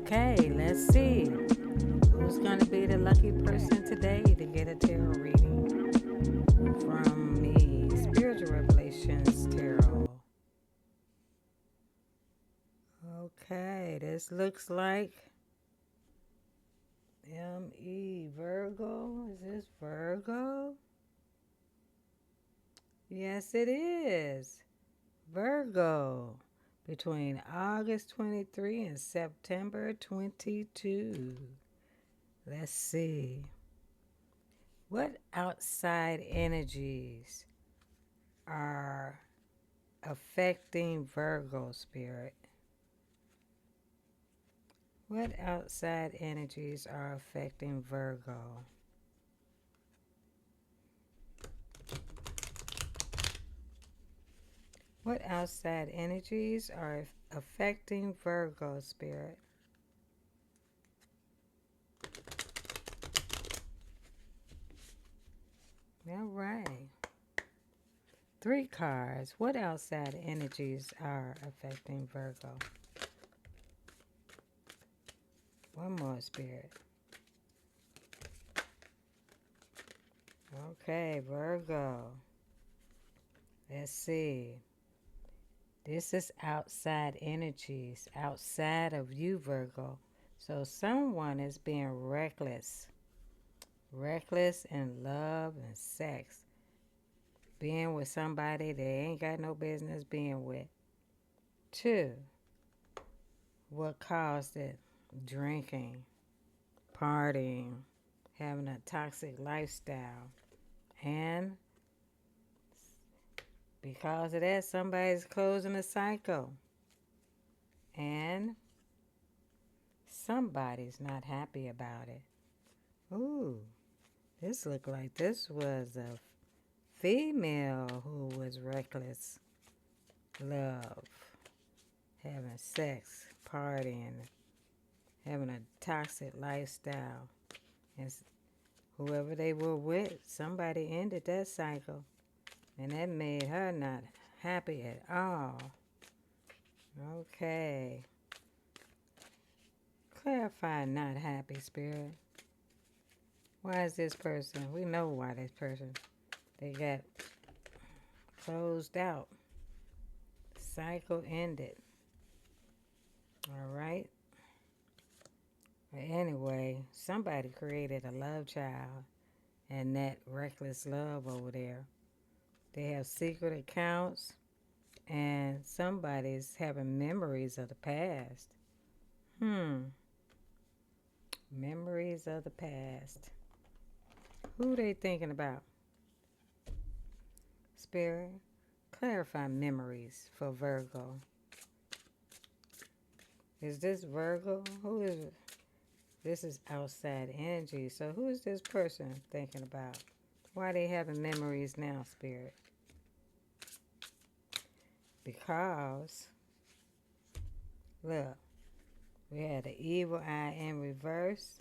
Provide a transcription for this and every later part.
Okay, let's see. Who's going to be the lucky person today to get a tarot reading from me? Spiritual Revelations Tarot. Okay, this looks like ME Virgo. Is this Virgo? Yes, it is. Virgo. Between August 23 and September 22. Let's see. What outside energies are affecting Virgo spirit? What outside energies are affecting Virgo? What outside energies are affecting Virgo spirit? All right. 3 cards. What outside energies are affecting Virgo? One more, spirit. Okay, Virgo. Let's see. This is outside energies, outside of you, Virgo. So someone is being reckless. Reckless in love and sex. Being with somebody they ain't got no business being with. 2. What caused it? Drinking, partying, having a toxic lifestyle. And because of that, somebody's closing a cycle. And somebody's not happy about it. Ooh, this looked like this was a female who was reckless. Love, having sex, partying, having a toxic lifestyle. And whoever they were with, somebody ended that cycle. And that made her not happy at all. Okay. Clarify not happy, spirit. Why is this person? We know why this person. They got closed out. Cycle ended. All right. But anyway, somebody created a love child and that reckless love over there. They have secret accounts and somebody's having memories of the past. Memories of the past. Who they thinking about? Spirit, clarify memories for Virgo. Is this Virgo? Who is it? This is outside energy. So who is this person thinking about? Why are they having memories now, Spirit? Because, look, we had the evil eye in reverse.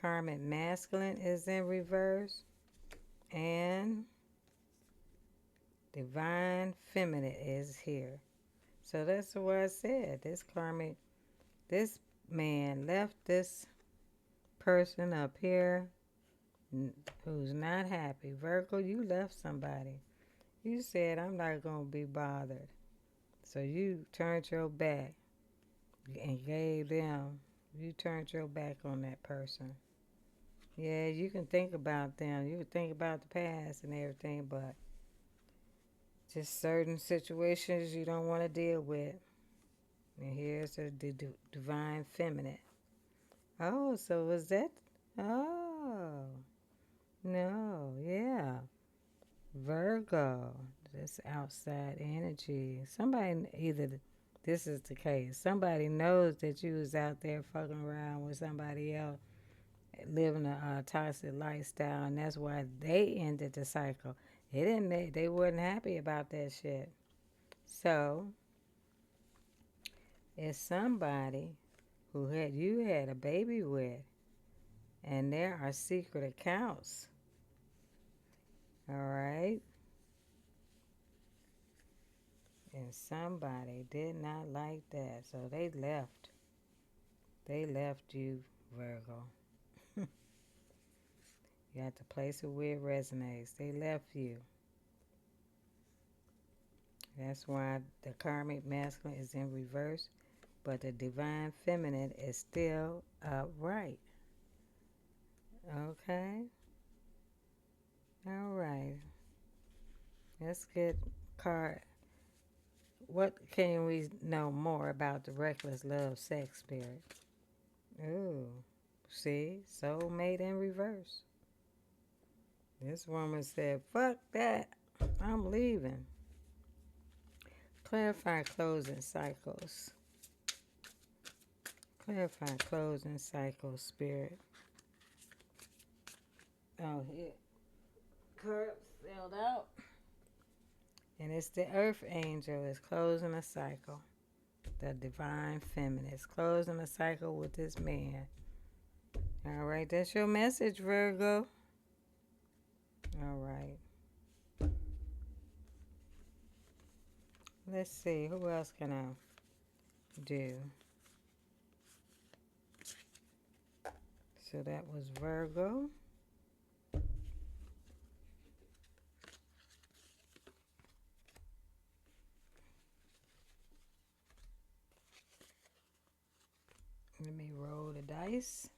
Karmic masculine is in reverse. And divine feminine is here. So that's what I said. This man left this person up here who's not happy. Virgo, you left somebody. You said, I'm not going to be bothered. So you turned your back and you turned your back on that person. Yeah, you can think about them. You can think about the past and everything, but just certain situations you don't want to deal with. And here's the divine feminine. Oh, so was that? Oh, no, yeah. Virgo, this outside energy. Somebody, either this is the case, somebody knows that you was out there fucking around with somebody else, living a toxic lifestyle, and that's why they ended the cycle. They weren't happy about that shit. So, it's somebody who you had a baby with, and there are secret accounts. All right? And somebody did not like that, so they left. They left you, Virgo. You have to place it where it resonates. They left you. That's why the karmic masculine is in reverse, but the divine feminine is still upright. Okay? All right. Let's get card. What can we know more about the reckless love sex spirit? Ooh. See? Soulmate in reverse. This woman said, fuck that. I'm leaving. Clarify closing cycles. Clarify closing cycles, spirit. Oh, here. Curve filled out. And it's the earth angel is closing a cycle. The divine feminine is closing a cycle with this man. All right, that's your message, Virgo. All right. Let's see, who else can I do? So that was Virgo. Let me roll the dice.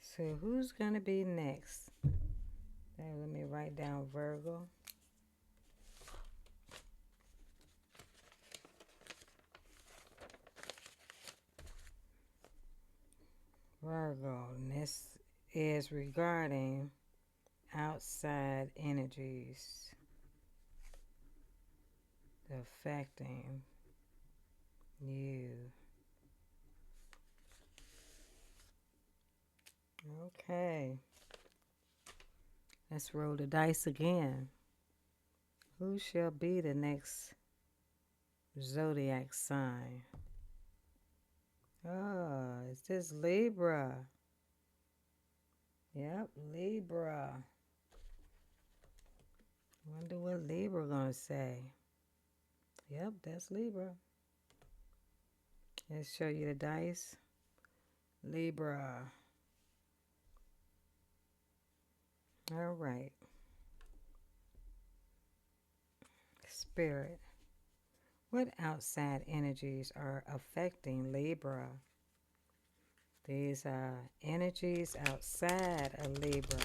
So who's going to be next? Let me write down Virgo. Virgo, and this is regarding outside energies affecting you. Okay. Let's roll the dice again. Who shall be the next zodiac sign? Oh, it's this Libra. Yep, Libra. Wonder what Libra gonna say. Yep, that's Libra. Let's show you the dice. Libra. All right. Spirit. What outside energies are affecting Libra? These are energies outside of Libra.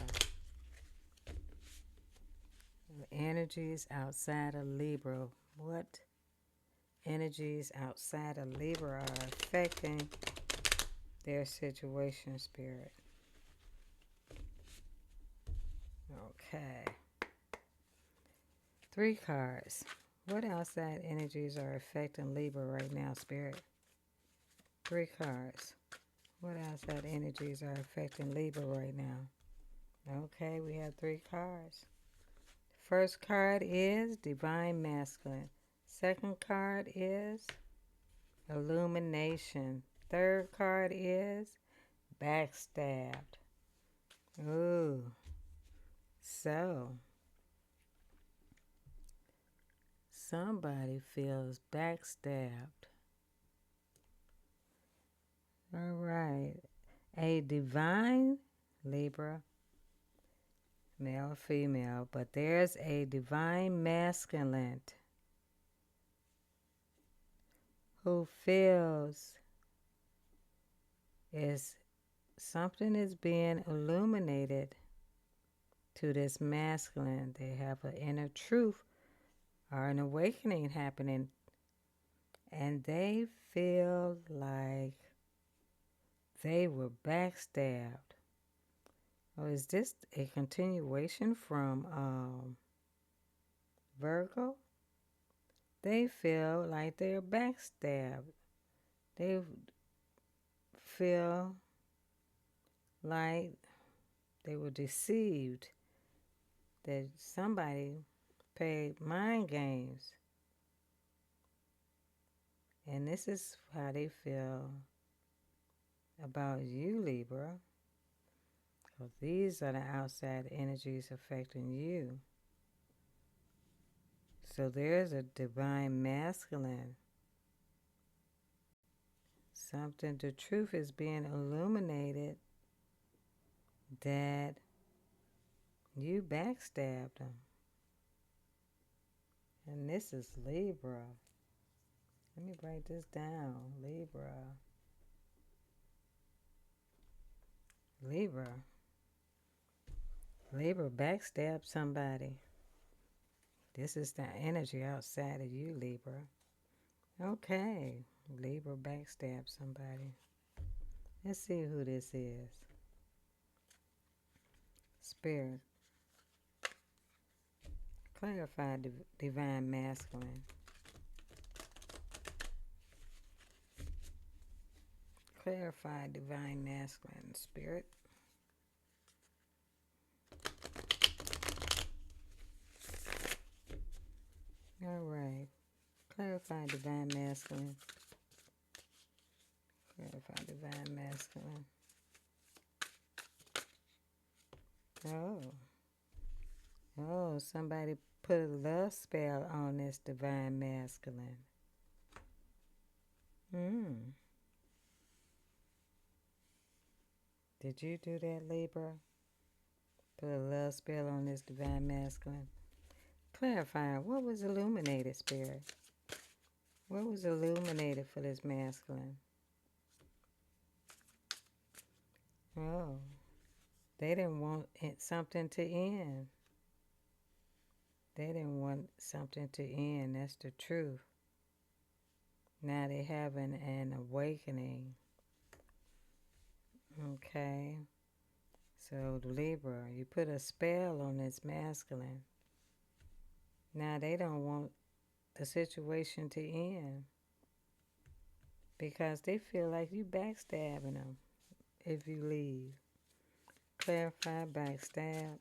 Energies outside of Libra. What energies outside of Libra are affecting their situation, spirit? Okay. 3 cards. What outside energies are affecting Libra right now, spirit? 3 cards. What outside energies are affecting Libra right now? Okay, we have 3 cards. First card is Divine Masculine. Second card is Illumination. Third card is Backstabbed. Ooh. So, somebody feels backstabbed. All right. A divine Libra, male or female, but there's a divine masculine who feels something is being illuminated to this masculine. They have an inner truth or an awakening happening, and they feel like they were backstabbed. Or is this a continuation from Virgo? They feel like they're backstabbed. They feel like they were deceived, that somebody played mind games. And this is how they feel about you, Libra. Because these are the outside energies affecting you. So there's a divine masculine Something, the truth is being illuminated that you backstabbed them. And this is Libra. Let me write this down. Libra. Libra. Libra backstabbed somebody. This is the energy outside of you, Libra. Okay. Libra backstabbed somebody. Let's see who this is. Spirit. Clarify divine masculine. Clarify divine masculine. Spirit. All right. Clarify divine masculine. Clarify divine masculine. Oh, somebody put a love spell on this divine masculine. Did you do that, Libra? Put a love spell on this divine masculine. Clarify, what was illuminated, Spirit? What was illuminated for this masculine? Oh, they didn't want something to end. They didn't want something to end. That's the truth. Now they're having an awakening. Okay. So, Libra, you put a spell on this masculine. Now they don't want the situation to end because they feel like you backstabbing them if you leave. Clarify, backstab.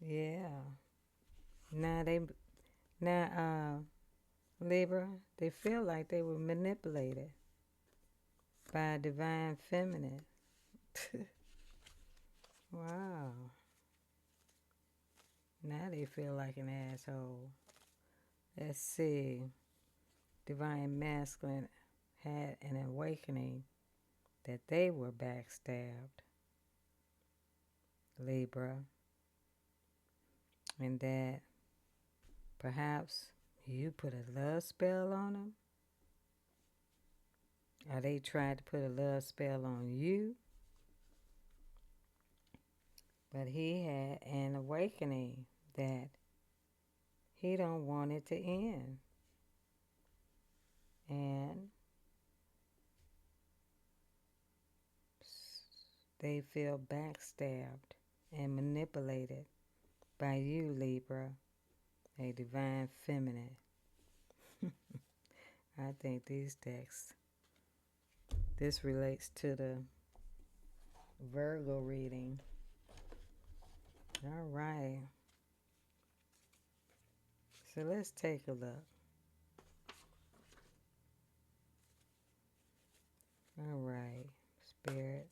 Yeah. Now Libra, they feel like they were manipulated by a divine feminine. Wow. Now they feel like an asshole. Let's see. Divine masculine had an awakening that they were backstabbed. Libra. And that perhaps you put a love spell on them. Or they tried to put a love spell on you. But he had an awakening that he don't want it to end. And they feel backstabbed and manipulated by you, Libra, a divine feminine. I think these texts, this relates to the Virgo reading. All right. So let's take a look. All right, Spirit.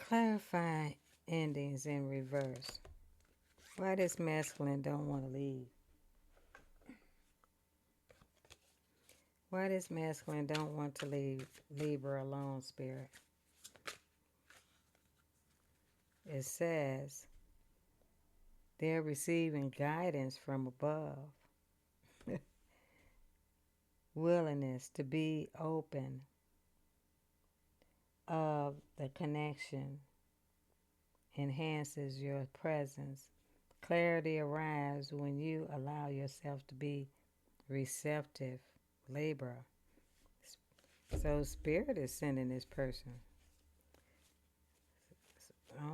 Clarify endings in reverse. Why this masculine don't want to leave? Why this masculine don't want to leave Libra alone, Spirit? It says they're receiving guidance from above. Willingness to be open of the connection enhances your presence. Clarity arrives when you allow yourself to be receptive. Libra. So Spirit is sending this person.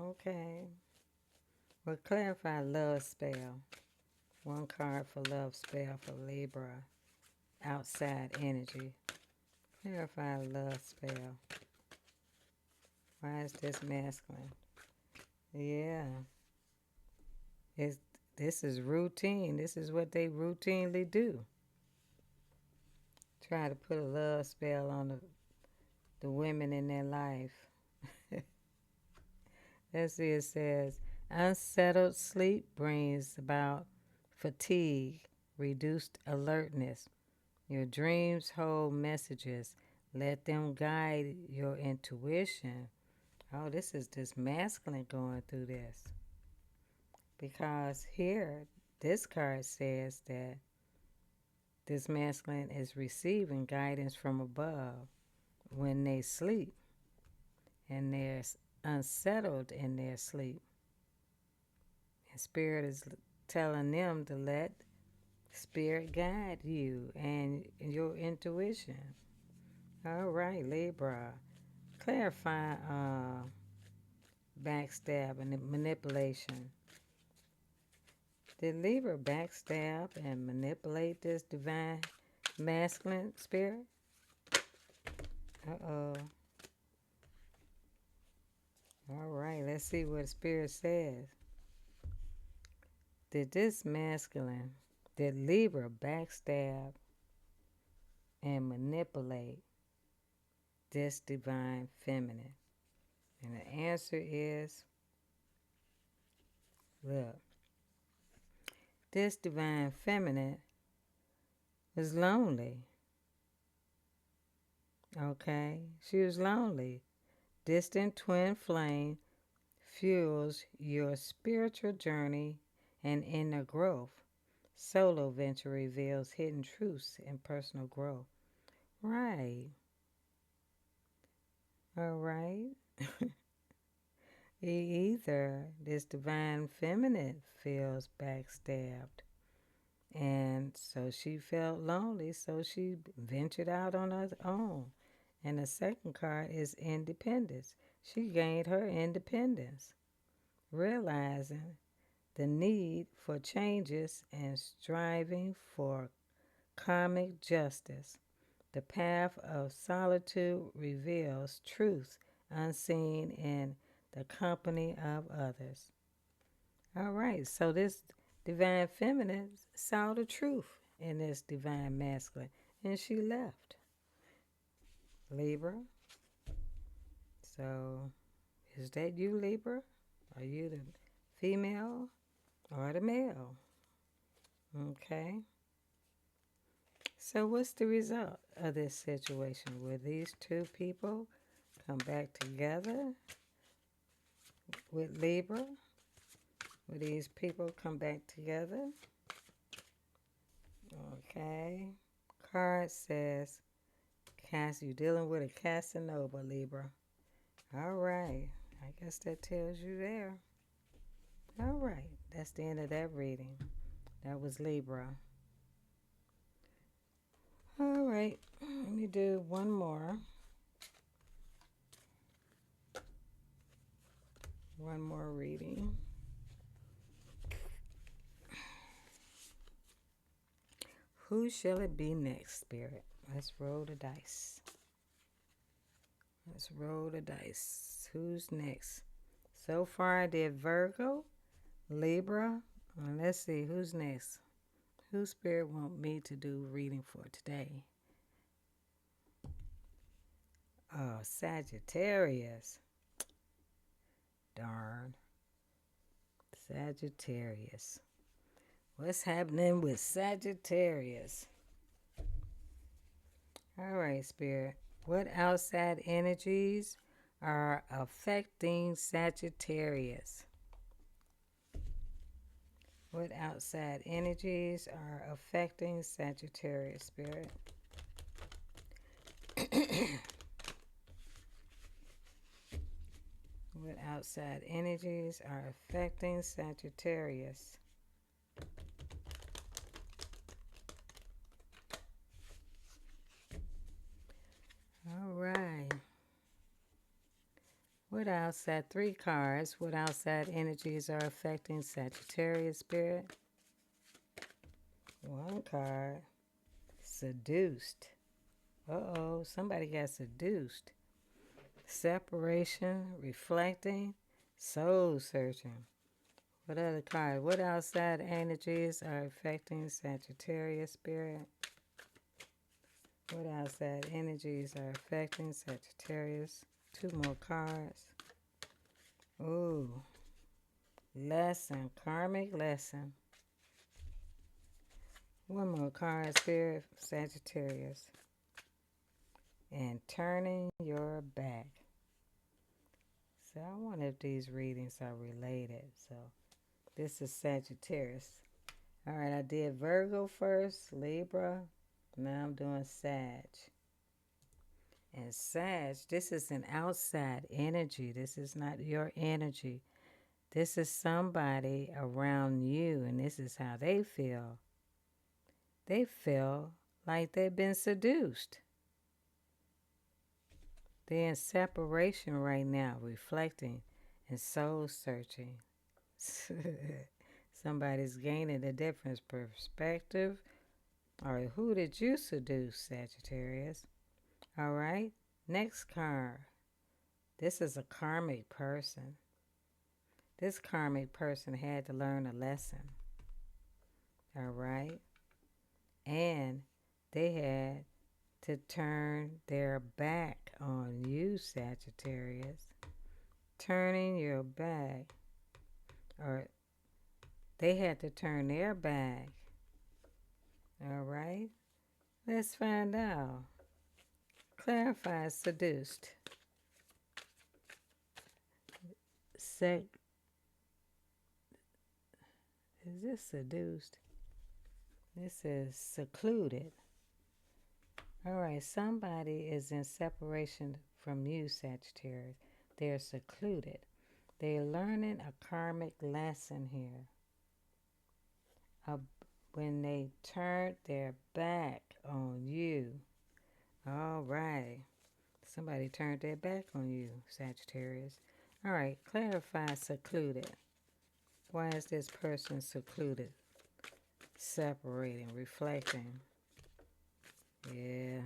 Okay. Well, clarify love spell. One card for love spell for Libra. Outside energy. Clarify love spell. Why is this masculine? Yeah. This is routine. This is what they routinely do. Try to put a love spell on the women in their life. Let's see, it says, unsettled sleep brings about fatigue reduced alertness. Your dreams hold messages. Let them guide your intuition. Oh, this is this masculine going through this. Because here, this card says that this masculine is receiving guidance from above when they sleep and they're unsettled in their sleep. And Spirit is telling them to let Spirit guide you and your intuition. All right, Libra. Clarify backstab and manipulation. Did Libra backstab and manipulate this divine masculine spirit? Uh-oh. All right, let's see what the spirit says. Did Libra backstab and manipulate this divine feminine? And the answer is, look, this divine feminine was lonely. Okay? She was lonely. Distant twin flame fuels your spiritual journey and inner growth. Solo venture reveals hidden truths and personal growth. Right. All right. Either this divine feminine feels backstabbed, and so she felt lonely, so she ventured out on her own. And the second card is independence. She gained her independence, realizing the need for changes and striving for karmic justice. The path of solitude reveals truth unseen in the company of others. All right, so this divine feminine saw the truth in this divine masculine, and she left. Libra. So, is that you, Libra? Are you the female or the male? Okay. So, what's the result of this situation? Will these two people come back together with Libra? Will these people come back together? Okay. Card says, you're dealing with a Casanova, Libra. All right. I guess that tells you there. All right. That's the end of that reading. That was Libra. All right. Let me do one more. One more reading. Who shall it be next, Spirit? Let's roll the dice. Let's roll the dice. Who's next? So far I did Virgo, Libra. Let's see who's next. Who Spirit want me to do reading for today? Oh, Sagittarius. Darn. Sagittarius. What's happening with Sagittarius? All right, Spirit. What outside energies are affecting Sagittarius? What outside energies are affecting Sagittarius, Spirit? What outside energies are affecting Sagittarius? All right. What outside, three cards, what outside energies are affecting Sagittarius, Spirit? One card, seduced. Uh-oh, somebody got seduced. Separation, reflecting, soul searching. What other card? What outside energies are affecting Sagittarius, Spirit? What outside energies are affecting Sagittarius? Two more cards. Ooh. Lesson, karmic lesson. One more card, Spirit, Sagittarius. And turning your back. So I wonder if these readings are related. So this is Sagittarius. All right, I did Virgo first, Libra. Now I'm doing Sag. And Sag, this is an outside energy. This is not your energy. This is somebody around you, and this is how they feel. They feel like they've been seduced. They're in separation right now, reflecting and soul searching. Somebody's gaining a different perspective. All right, who did you seduce, Sagittarius? All right, next card. This is a karmic person. This karmic person had to learn a lesson. All right, and they had to turn their back on you, Sagittarius. Turning your back, or they had to turn their back. All right, let's find out. Clarify seduced. Is this seduced? This is secluded. All right, somebody is in separation from you, Sagittarius. They're secluded. They're learning a karmic lesson here. When they turned their back on you. All right. Somebody turned their back on you, Sagittarius. All right, clarify secluded. Why is this person secluded? Separating, reflecting. Yeah,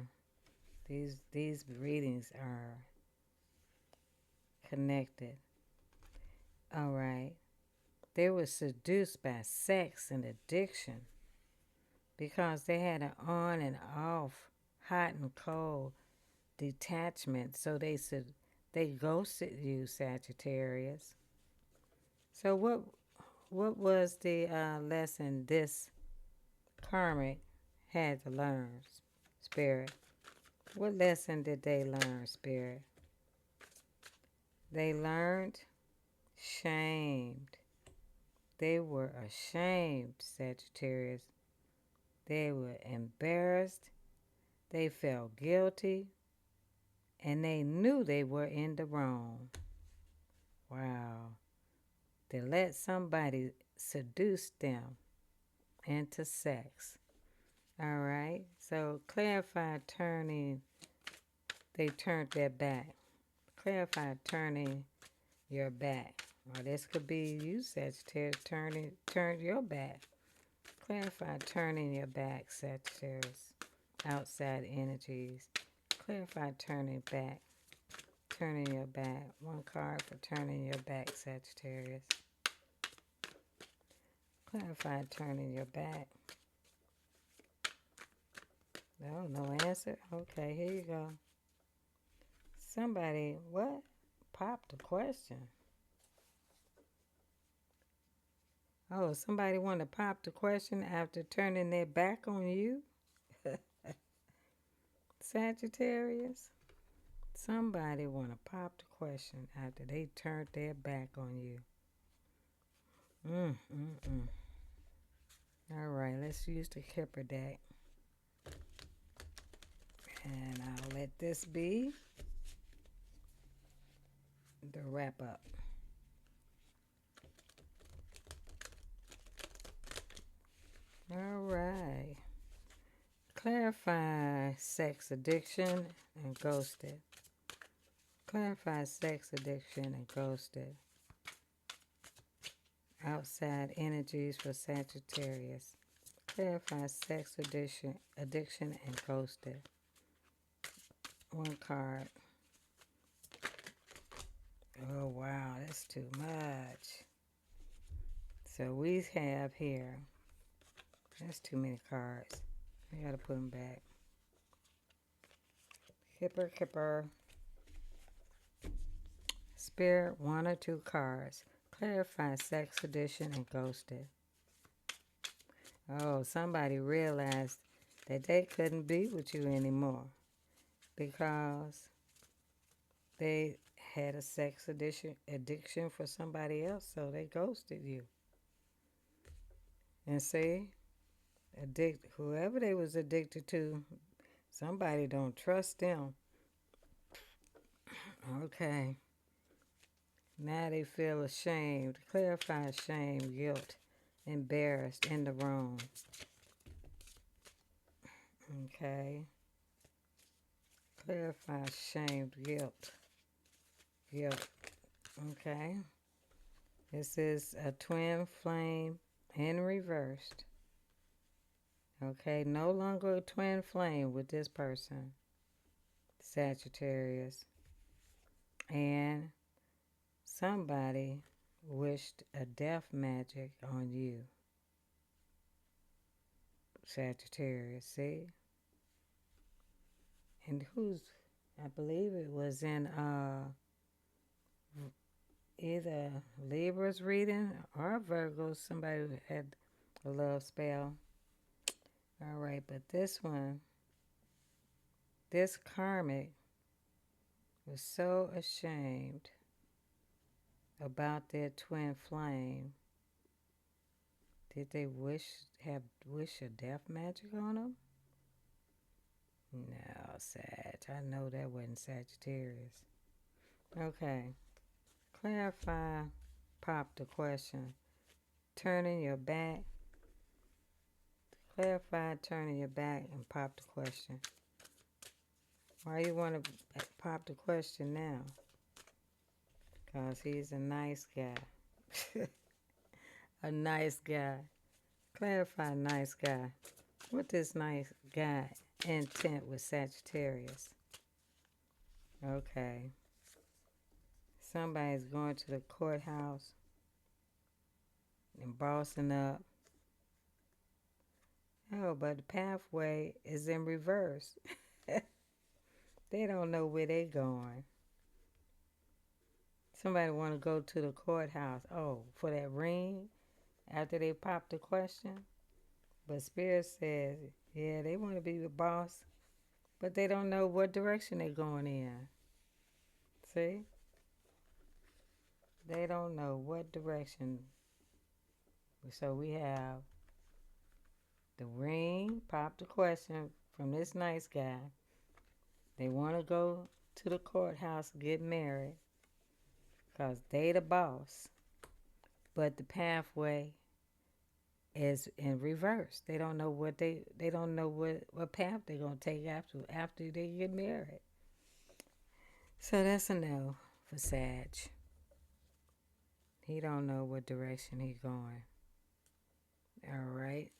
these readings are connected. All right. They were seduced by sex and addiction because they had an on and off, hot and cold detachment. So they ghosted you, Sagittarius. So what was the lesson this karmic had to learn, Spirit? What lesson did they learn, Spirit? They learned shamed. They were ashamed, Sagittarius. They were embarrassed. They felt guilty. And they knew they were in the wrong. Wow. They let somebody seduce them into sex. All right. So clarify turning. They turned their back. Clarify turning your back. Or this could be you, Sagittarius, turned your back. Clarify turning your back, Sagittarius. Outside energies. Clarify turning back. Turning your back. One card for turning your back, Sagittarius. Clarify turning your back. No, no answer? Okay, here you go. Somebody, what? Popped a question. Oh, somebody want to pop the question after turning their back on you? Sagittarius? Somebody want to pop the question after they turned their back on you. All right, let's use the Kipper deck. And I'll let this be the wrap up. All right. Clarify sex addiction and ghosted. Clarify sex addiction and ghosted. Outside energies for Sagittarius. Clarify sex addiction and ghosted. One card. Oh, wow, that's too much. So we have here, that's too many cards. I gotta put them back. Kipper. Spirit, one or two cards. Clarify sex addiction and ghosted. Oh, somebody realized that they couldn't be with you anymore because they had a sex addiction for somebody else, so they ghosted you. And see, whoever they was addicted to, somebody don't trust them. Okay. Now they feel ashamed. Clarify shame, guilt, embarrassed, in the wrong. Okay. Clarify shame, guilt. Okay. This is a twin flame in reversed. Okay. No longer a twin flame with this person, Sagittarius. And somebody wished a death magic on you, Sagittarius. See? And I believe it was in either Libra's reading or Virgo. Somebody had a love spell. All right, but this one, this karmic was so ashamed about their twin flame. Did they wish a death magic on them? No, Sag. I know that wasn't Sagittarius. Okay. Clarify, pop the question. Turning your back. Clarify, turning your back, and pop the question. Why you want to pop the question now? Because he's a nice guy. A nice guy. Clarify nice guy. What this nice guy intent with Sagittarius? Okay. Somebody's going to the courthouse and bossing up. Oh, but the pathway is in reverse. They don't know where they're going. Somebody want to go to the courthouse. Oh, for that ring after they pop the question. But Spirit says, yeah, they want to be the boss, but they don't know what direction they're going in. See? They don't know what direction. So we have the ring, pop the question from this nice guy. They want to go to the courthouse and get married because they the boss. But the pathway is in reverse. They don't know what they don't know what path they're gonna take after they get married. So that's a no for Sag. He don't know what direction he's going. All right.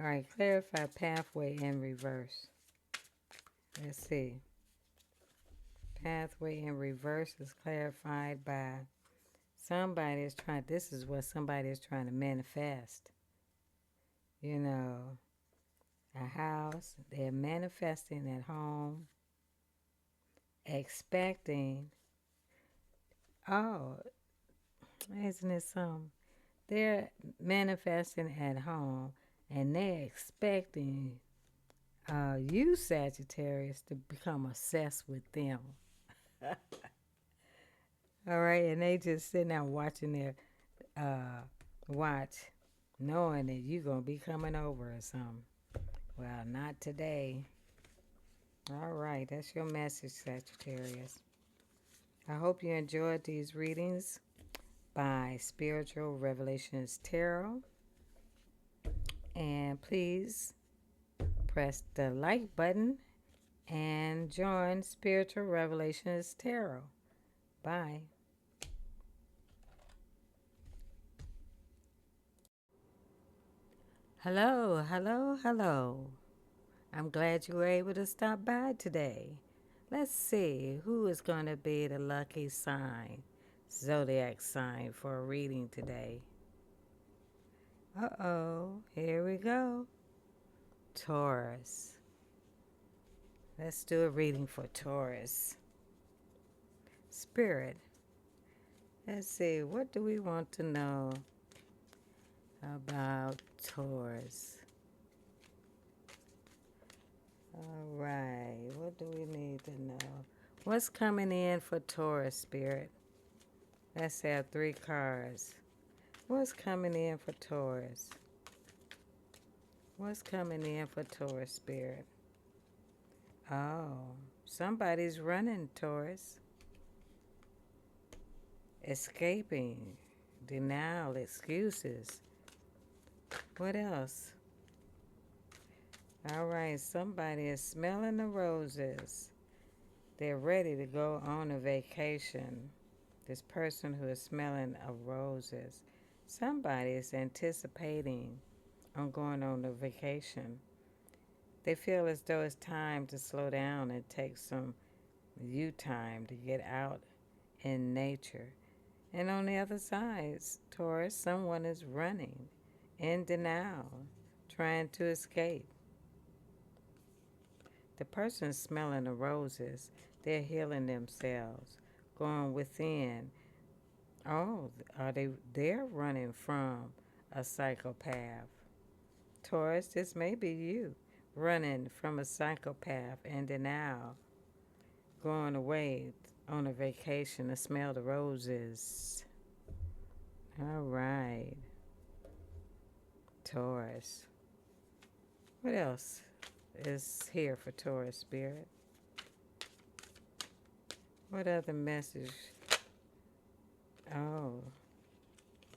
All right, clarify pathway in reverse. Let's see. Pathway in reverse is clarified by this is what somebody is trying to manifest. You know, a house, they're manifesting at home, expecting, oh, isn't it something? They're manifesting at home and they're expecting you, Sagittarius, to become obsessed with them. All right, and they just sitting there watching their watch, knowing that you're going to be coming over or something. Well, not today. All right, that's your message, Sagittarius. I hope you enjoyed these readings by Spiritual Revelations Tarot. And please press the like button and join Spiritual Revelations Tarot. Bye. Hello, hello, hello. I'm glad you were able to stop by today. Let's see who is going to be the lucky zodiac sign for a reading today. Uh-oh, here we go. Taurus. Let's do a reading for Taurus. Spirit. Let's see, what do we want to know about Taurus. All right, what do we need to know? What's coming in for Taurus, Spirit? Let's have 3 cards. What's coming in for Taurus? What's coming in for Taurus, Spirit? Oh, somebody's running, Taurus. Escaping, denial, excuses. What else? All right, somebody is smelling the roses. They're ready to go on a vacation. This person who is smelling of roses. Somebody is anticipating on going on a vacation. They feel as though it's time to slow down and take some you time to get out in nature. And on the other side, Taurus, someone is running in denial, trying to escape. The person smelling the roses, they're healing themselves, going within. Oh, they're running from a psychopath. Taurus, this may be you running from a psychopath in denial, going away on a vacation to smell the roses. All right, Taurus. What else is here for Taurus, Spirit? What other message? Oh,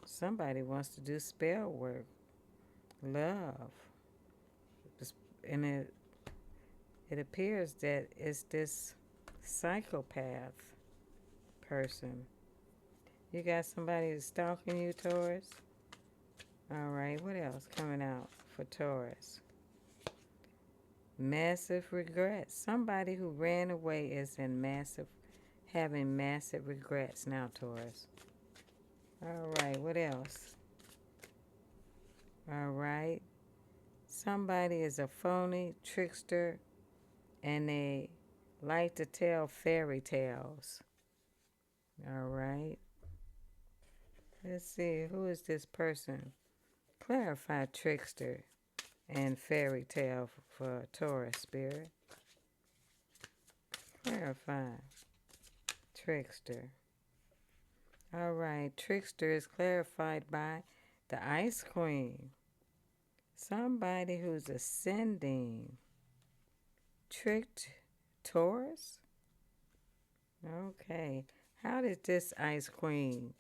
somebody wants to do spell work. Love. And it appears that it's this psychopath person. You got somebody stalking you, Taurus? All right, what else coming out for Taurus? Massive regrets. Somebody who ran away is having massive regrets now, Taurus. All right, what else? All right. Somebody is a phony trickster and they like to tell fairy tales. All right. Let's see, who is this person? Clarify trickster and fairy tale for Taurus, Spirit. Clarify trickster. All right, trickster is clarified by the Ice Queen. Somebody who's ascending. Tricked Taurus? Okay. How did this Ice Queen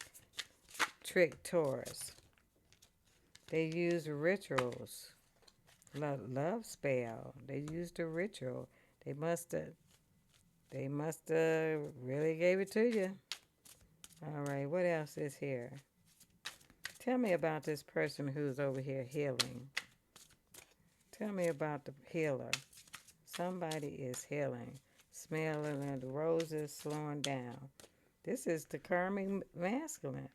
trick Taurus? They used rituals. Love spell. They used a ritual. They must have really gave it to you. All right, what else is here? Tell me about this person who's over here healing. Tell me about the healer. Somebody is healing. Smelling the roses, slowing down. This is the karmic masculine.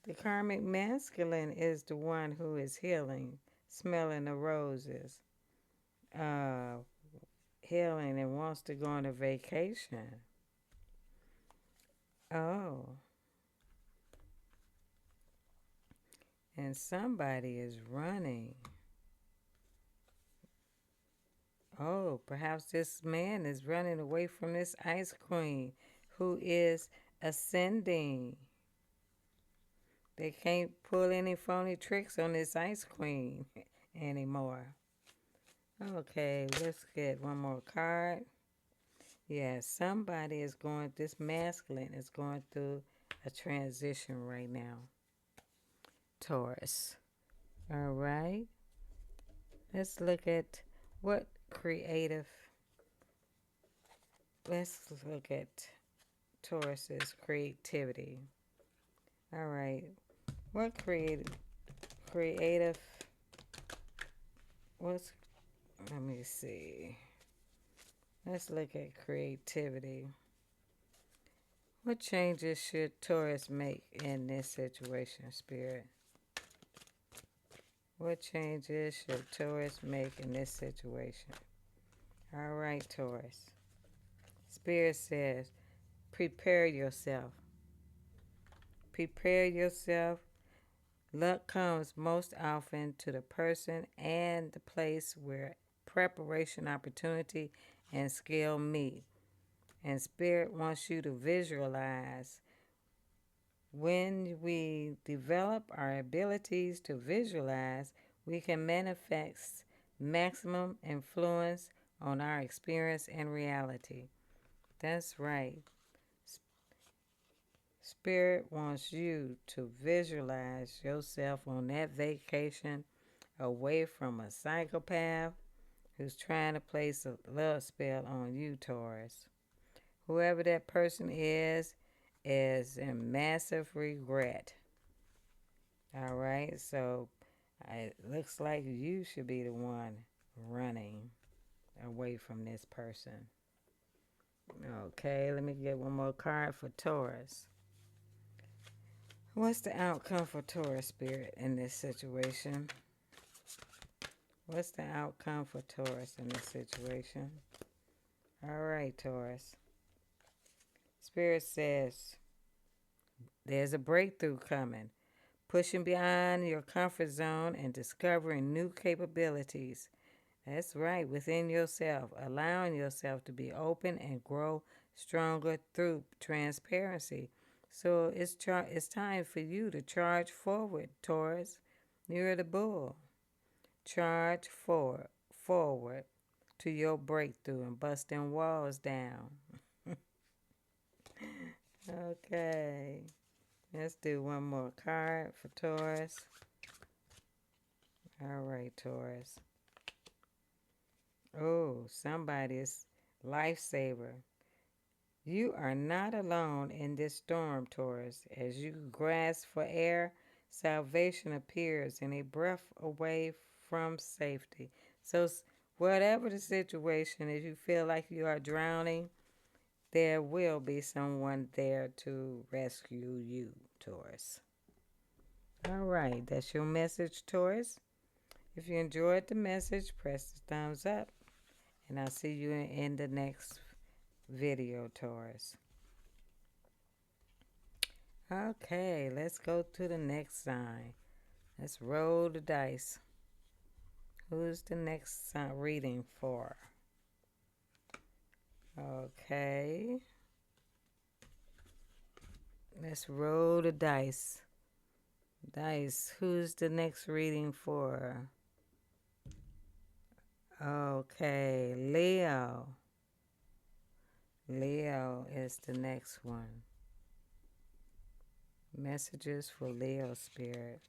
The karmic masculine is the one who is healing, smelling the roses, healing and wants to go on a vacation. Oh. And somebody is running. Oh, perhaps this man is running away from this Ice Queen who is ascending. They can't pull any phony tricks on this Ice Queen anymore. Okay, let's get one more card. Yeah, this masculine is going through a transition right now. Taurus. All right. Let's look at what let's look at Taurus's creativity. All right. What creative, let me see. Let's look at creativity. What changes should Taurus make in this situation, Spirit? What changes should Taurus make in this situation? All right, Taurus. Spirit says, prepare yourself. Prepare yourself. Luck comes most often to the person and the place where preparation, opportunity, and skill meet. And Spirit wants you to visualize. When we develop our abilities to visualize, we can manifest maximum influence on our experience and reality. That's right. Spirit wants you to visualize yourself on that vacation away from a psychopath who's trying to place a love spell on you, Taurus. Whoever that person is in massive regret. All right, so it looks like you should be the one running away from this person. Okay, let me get one more card for Taurus. What's the outcome for Taurus, Spirit, in this situation? What's the outcome for Taurus in this situation? All right, Taurus. Spirit says there's a breakthrough coming, pushing beyond your comfort zone and discovering new capabilities. That's right, within yourself, allowing yourself to be open and grow stronger through transparency. So it's time for you to charge forward, Taurus. You're the bull. Charge forward to your breakthrough and busting walls down. Okay, let's do one more card for Taurus. All right, Taurus. Oh, somebody's lifesaver. You are not alone in this storm, Taurus. As you grasp for air, salvation appears in a breath away from safety. So, whatever the situation, if you feel like you are drowning, there will be someone there to rescue you, Taurus. All right, that's your message, Taurus. If you enjoyed the message, press the thumbs up, and I'll see you in the next video, Taurus. Okay, let's go to the next sign. Let's roll the dice. Who's the next sign reading for? Okay. Let's roll the dice. Dice, who's the next reading for? Okay, Leo. Leo is the next one. Messages for Leo Spirit.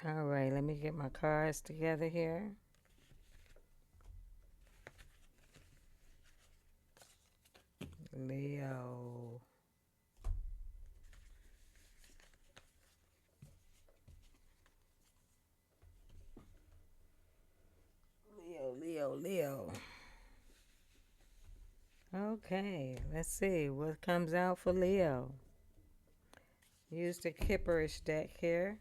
All right, let me get my cards together here. Leo. Leo. Okay, let's see what comes out for Leo. Use the Kipperish deck here.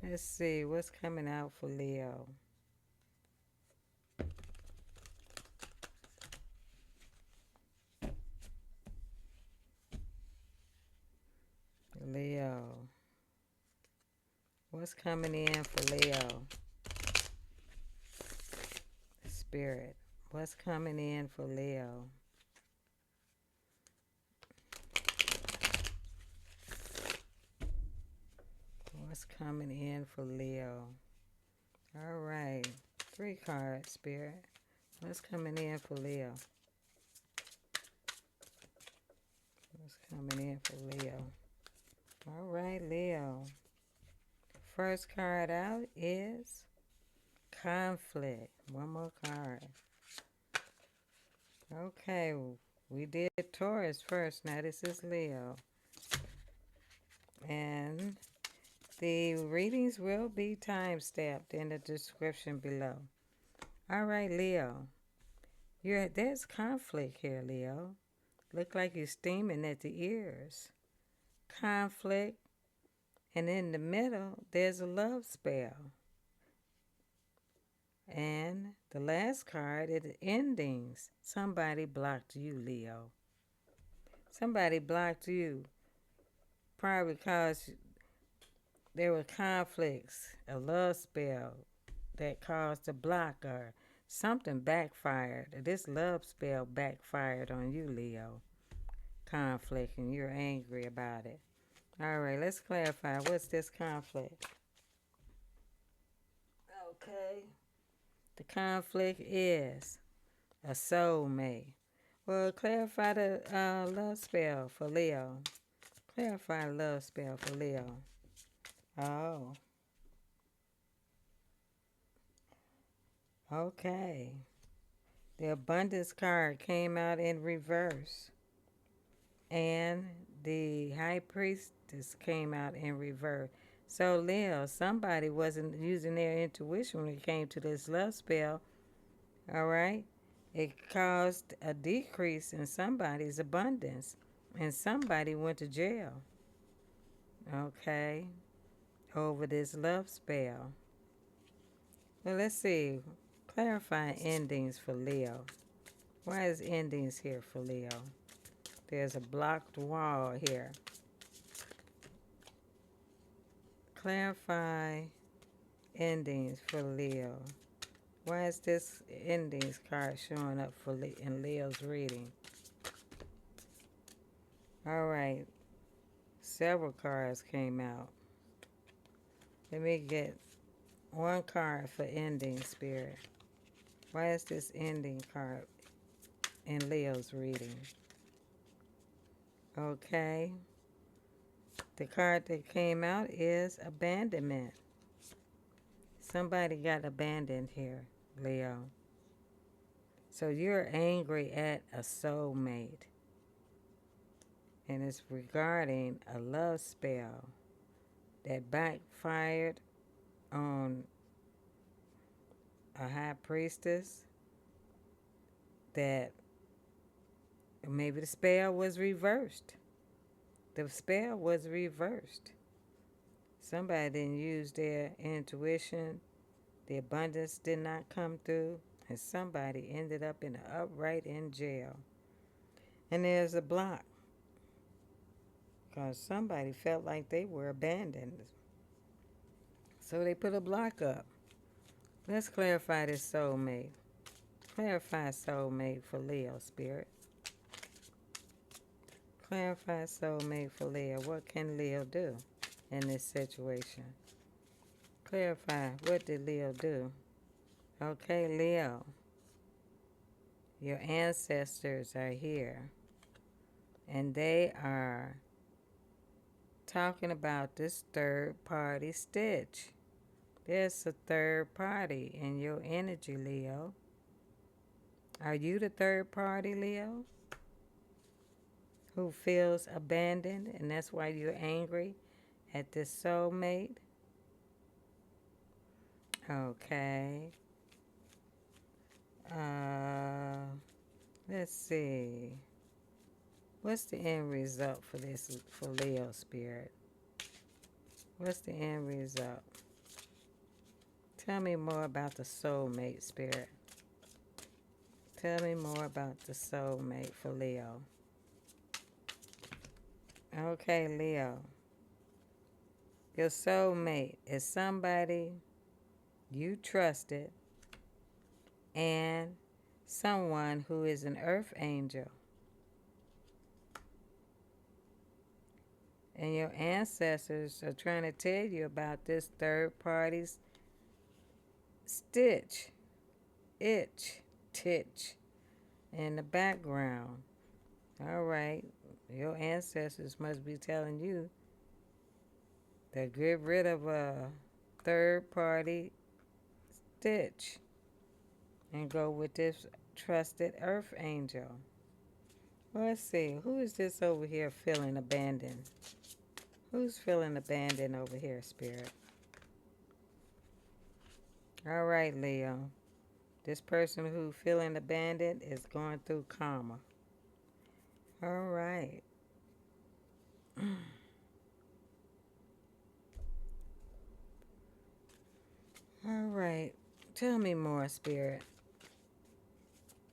Let's see what's coming out for Leo. Leo. What's coming in for Leo? Spirit. What's coming in for Leo? What's coming in for Leo? All right. 3 cards, Spirit. What's coming in for Leo? What's coming in for Leo? All right, Leo. First card out is conflict. One more card. Okay, we did Taurus first. Now this is Leo. And the readings will be time-stamped in the description below. All right, Leo. There's conflict here, Leo. Look like you're steaming at the ears. Conflict. And in the middle, there's a love spell. And the last card is endings. Somebody blocked you, Leo. Somebody blocked you, probably because there were conflicts, a love spell that caused a block, or something backfired. This love spell backfired on you, Leo. Conflict, and you're angry about it. All right, let's clarify. What's this conflict? Okay. The conflict is a soulmate. Well, clarify the love spell for Leo. Clarify the love spell for Leo. Oh, okay. The abundance card came out in reverse. And the high priestess came out in reverse. So, Leo, somebody wasn't using their intuition when it came to this love spell. All right? It caused a decrease in somebody's abundance. And somebody went to jail. Okay? Over this love spell. Well, let's see. Clarify endings for Leo. Why is endings here for Leo? There's a blocked wall here. Clarify endings for Leo. Why is this endings card showing up for in Leo's reading? All right. Several cards came out. Let me get one card for ending, Spirit. Why is this ending card in Leo's reading? Okay. The card that came out is abandonment. Somebody got abandoned here, Leo. So you're angry at a soulmate. And it's regarding a love spell that backfired on a high priestess, that maybe the spell was reversed. The spell was reversed. Somebody didn't use their intuition. The abundance did not come through. And somebody ended up in an upright in jail. And there's a block. Because somebody felt like they were abandoned. So they put a block up. Let's clarify this soulmate. Clarify soulmate for Leo, Spirit. Clarify soulmate for Leo. What can Leo do in this situation? Clarify, what did Leo do? Okay, Leo. Your ancestors are here. And they are talking about this third party stitch. There's a third party in your energy, Leo. Are you the third party, Leo? Who feels abandoned, and that's why you're angry at this soulmate? Okay. Let's see. What's the end result for this, for Leo, Spirit? What's the end result? Tell me more about the soulmate, Spirit. Tell me more about the soulmate for Leo. Okay, Leo. Your soulmate is somebody you trusted and someone who is an earth angel. And your ancestors are trying to tell you about this third party's stitch, itch, titch in the background. All right. Your ancestors must be telling you to get rid of a third party stitch and go with this trusted earth angel. Well, let's see. Who is this over here feeling abandoned? Who's feeling abandoned over here, Spirit? All right, Leo. This person who feeling abandoned is going through karma. All right. All right. Tell me more, Spirit,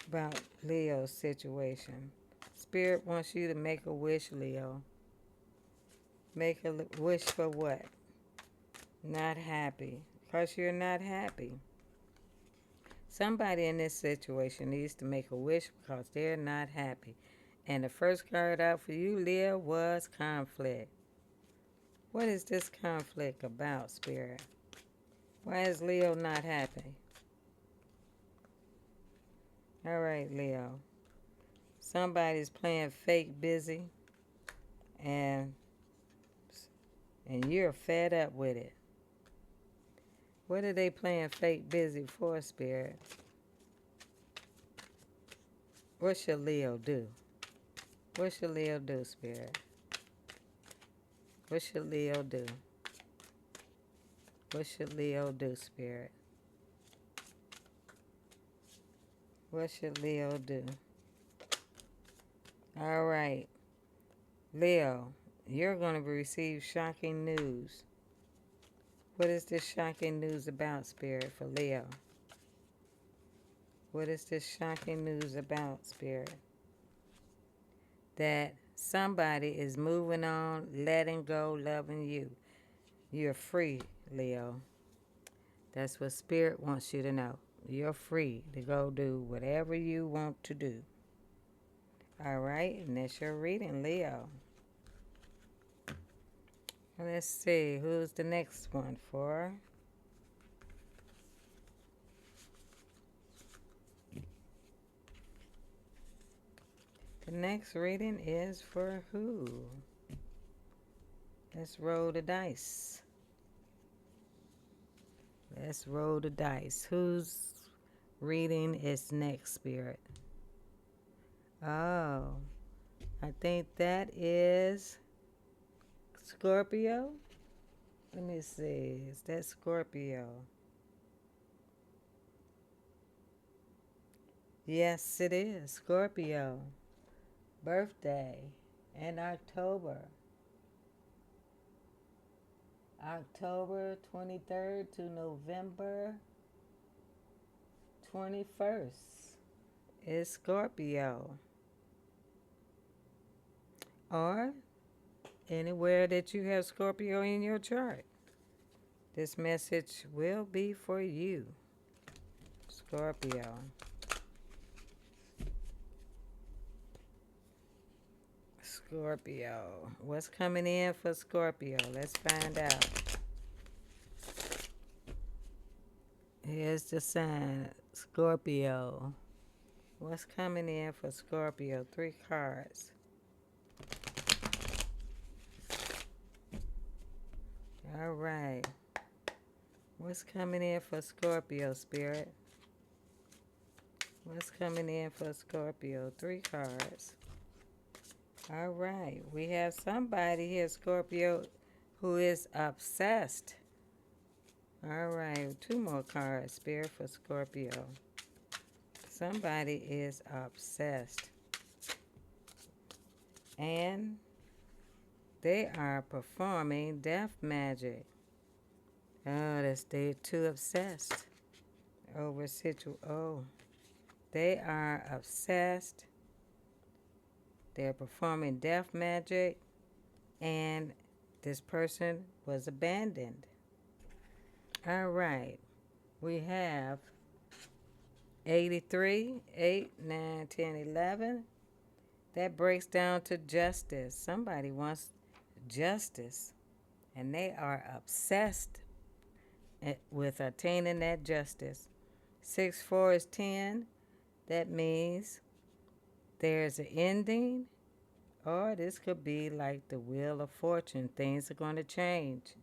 about Leo's situation. Spirit wants you to make a wish, Leo. Make a wish for what? Not happy. Because you're not happy. Somebody in this situation needs to make a wish because they're not happy. And the first card out for you, Leo, was conflict. What is this conflict about, Spirit? Why is Leo not happy? All right, Leo. Somebody's playing fake busy and you're fed up with it. What are they playing fake busy for, Spirit? What should Leo do? What should Leo do, Spirit? What should Leo do? What should Leo do, Spirit? What should Leo do? All right. Leo, you're going to receive shocking news. What is this shocking news about, Spirit, for Leo? What is this shocking news about, Spirit? That somebody is moving on, letting go, loving you. You're free, Leo. That's what Spirit wants you to know. You're free to go do whatever you want to do. All right, and that's your reading, Leo. Let's see, who's the next one for? The next reading is for who? Let's roll the dice. Let's roll the dice. Whose reading is next, Spirit? Oh, I think that is Scorpio. Let me see. Is that Scorpio? Yes, it is. Scorpio. Birthday in October. October 23rd to November 21st is Scorpio. Or anywhere that you have Scorpio in your chart. This message will be for you, Scorpio. Scorpio. What's coming in for Scorpio? Let's find out. Here's the sign, Scorpio. What's coming in for Scorpio? 3 cards. All right. What's coming in for Scorpio, Spirit? What's coming in for Scorpio? 3 cards. All right. We have somebody here, Scorpio, who is obsessed. All right. 2 more cards, Spirit, for Scorpio. Somebody is obsessed. And they are performing death magic. Oh, they're too obsessed over they are obsessed. They're performing death magic, and this person was abandoned. All right, we have 83, 8, 9, 10, 11. That breaks down to justice. Somebody wants justice, and they are obsessed with attaining that justice. 6, 4 is 10. That means there's an ending, or this could be like the wheel of fortune. Things are going to change.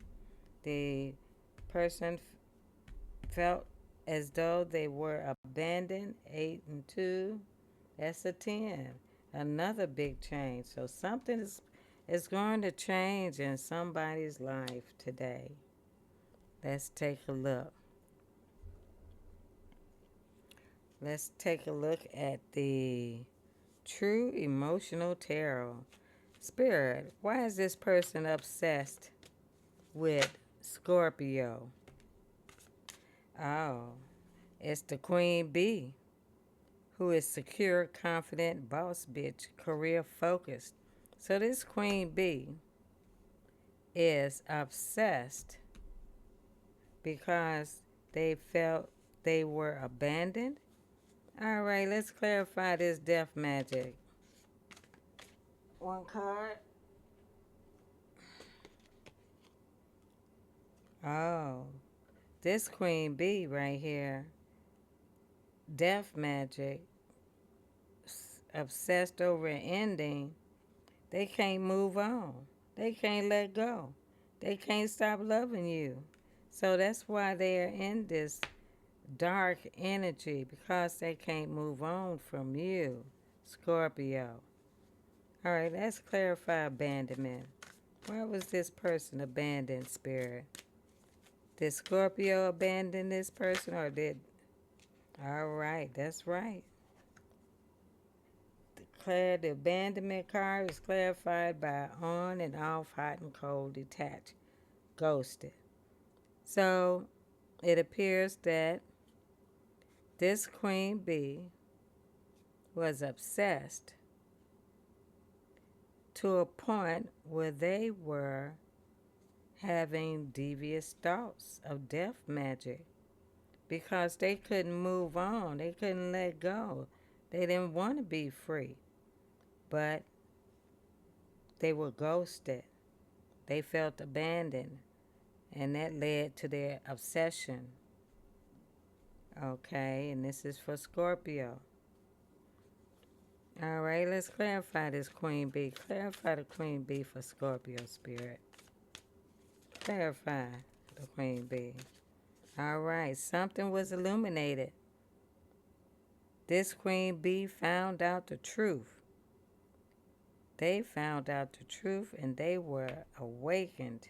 The person felt as though they were abandoned. 8 and 2, that's a 10. Another big change. So something is going to change in somebody's life today. Let's take a look. Let's take a look at the True Emotional Tarot. Spirit, why is this person obsessed with Scorpio? Oh, it's the Queen Bee, who is secure, confident, boss bitch, career focused. So this Queen Bee is obsessed because they felt they were abandoned. All right, let's clarify this death magic. One card. Oh, this queen bee right here, death magic, obsessed over an ending. They can't move on. They can't let go. They can't stop loving you. So that's why they're in this dark energy, because they can't move on from you, Scorpio. All right, let's clarify abandonment. Why was this person abandoned, Spirit? Did Scorpio abandon this person or did... All right, that's right. The abandonment card is clarified by on and off, hot and cold, detached, ghosted. So it appears that this queen bee was obsessed to a point where they were having devious thoughts of death magic because they couldn't move on. They couldn't let go. They didn't want to be free, but they were ghosted. They felt abandoned, and that led to their obsession. Okay, and this is for Scorpio. All right, let's clarify this queen bee. Clarify the queen bee for Scorpio, Spirit. Clarify the queen bee. All right, something was illuminated. This queen bee found out the truth. They found out the truth and they were awakened.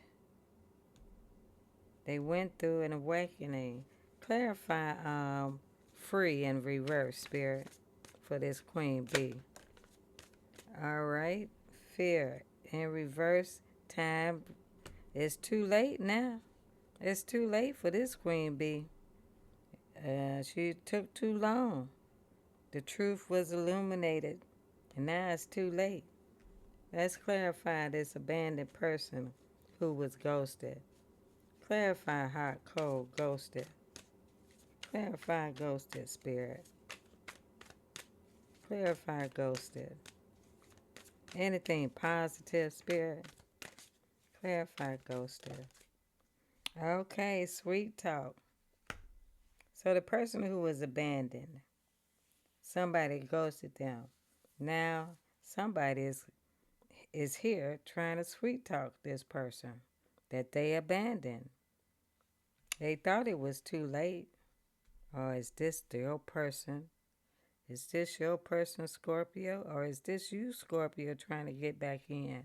They went through an awakening. Clarify free and reverse, Spirit, for this queen bee. All right, fear in reverse. Time is too late now. It's too late for this queen bee. She took too long. The truth was illuminated, and now it's too late. Let's clarify this abandoned person who was ghosted. Clarify hot, cold, ghosted. Clarify ghosted, Spirit. Clarify ghosted. Anything positive, Spirit. Clarify ghosted. Okay, sweet talk. So the person who was abandoned, somebody ghosted them. Now somebody is here trying to sweet talk this person that they abandoned. They thought it was too late. Or is this your person? Is this your person, Scorpio? Or is this you, Scorpio, trying to get back in?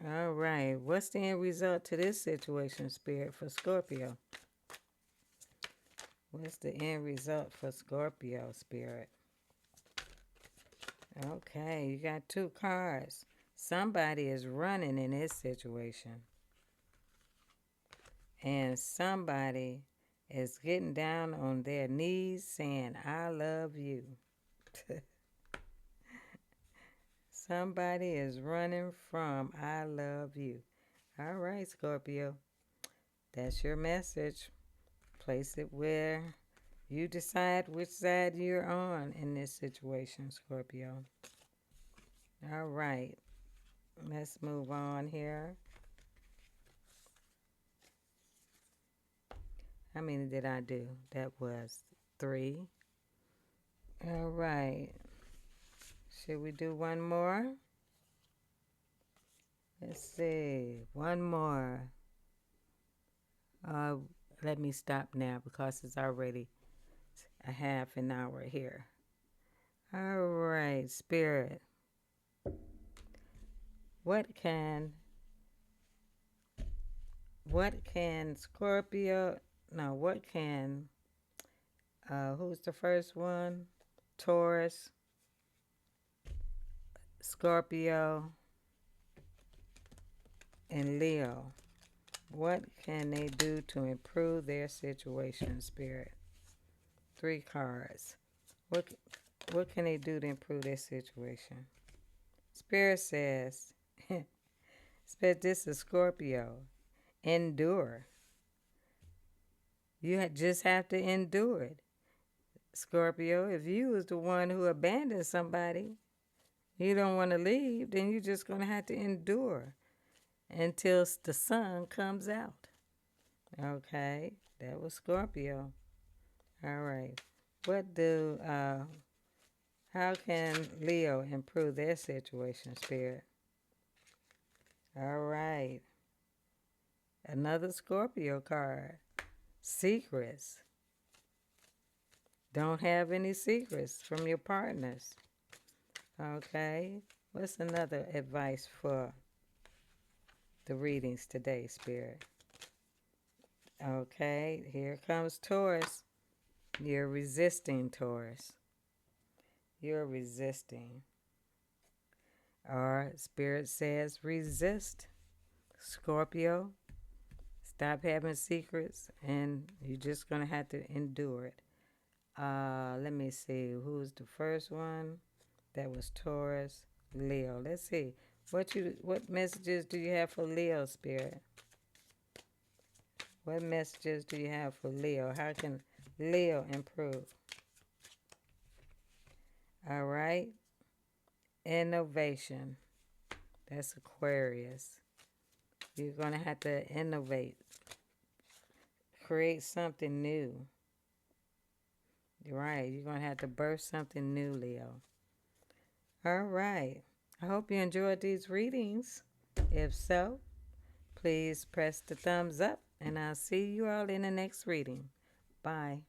All right. What's the end result to this situation, Spirit, for Scorpio? What's the end result for Scorpio, Spirit? Okay, you got two cards. Somebody is running in this situation. And somebody is getting down on their knees saying, I love you. Somebody is running from I love you. All right, Scorpio. That's your message. Place it where you decide which side you're on in this situation, Scorpio. All right. Let's move on here. How many did I do? That was 3. All right. Should we do one more? Let's see. One more. Let me stop now because it's already a half an hour here. All right, Spirit. What can Scorpio, no, what can, who's the first one? Taurus, Scorpio, and Leo. What can they do to improve their situation, Spirit? 3 cards. What can they do to improve their situation? Spirit says, But this is Scorpio. Endure. You just have to endure it. Scorpio, if you was the one who abandoned somebody, you don't want to leave, then you're just going to have to endure until the sun comes out. Okay, that was Scorpio. All right. How can Leo improve their situation, Spirit? All right. Another Scorpio card. Secrets. Don't have any secrets from your partners. Okay. What's another advice for the readings today, Spirit? Okay. Here comes Taurus. You're resisting, Taurus. You're resisting. Or Spirit says resist. Scorpio, stop having secrets and you're just going to have to endure it. Let me see. Who's the first one? That was Taurus. Leo. Let's see. What messages do you have for Leo, Spirit? What messages do you have for Leo? How can Leo improve? All right. Innovation. That's Aquarius. You're going to have to innovate. Create something new. You're right. You're going to have to birth something new, Leo. All right. I hope you enjoyed these readings. If so, please press the thumbs up, and I'll see you all in the next reading. Bye.